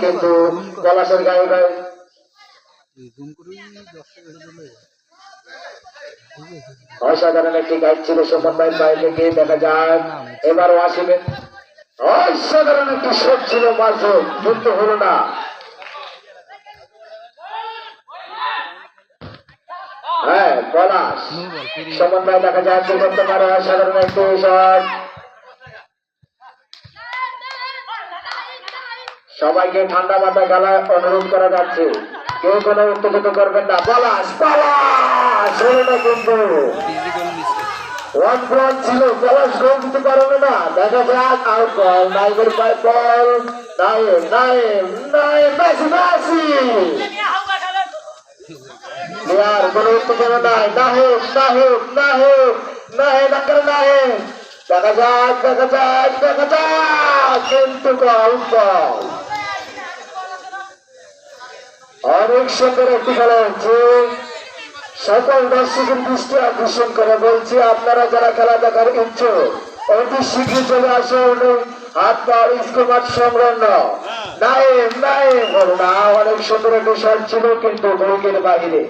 কিন্তু পলাশের গায়ে গায়ে অসাধারণ একটি গাইড ছিল সুমন ভাইয়ের পায়ে থেকে। দেখা যাক এবারও আসবে। অসাধারণ একটি শট ছিল মাঝে, কিন্তু হলো না। হ্যাঁ, পলাশ সুমন ভাই দেখা যাচ্ছে করতে পারে অসাধারণ একটি শট। সবাইকে ঠান্ডা মাথায় খেলার অনুরোধ করা যাচ্ছে, কেউ কোনো উত্তেজিত করবেন না। পলাশ পলাশ হলো না, কিন্তু ওয়ান পয়েন্ট ছিল, পলাশ গোল দিতে পারবে না। দেখা যাক আর বল নাইমের পায়ে বল, নাইম নাইম নাইম মেসি মেসি আর কোনো উত্তেজনা নাই। না হোক না হোক না হোক না হে ডাক্তার না হে। দেখা যাক দেখা যাক দেখা যাক, কিন্তু বল বল অনেক সুন্দর একটি খেলা হচ্ছে। সকল দর্শকের দৃষ্টি আকর্ষণ করে বলছি, আপনারা যারা খেলা দেখার ইচ্ছুক অতি শীঘ্রই চলে আসুন। হাত পাওয়ার স্কুল মাঠ সংলগ্ন নাইম নাইম। অনেক সুন্দর একটি শট ছিল, কিন্তু উইকেট বাহিরে।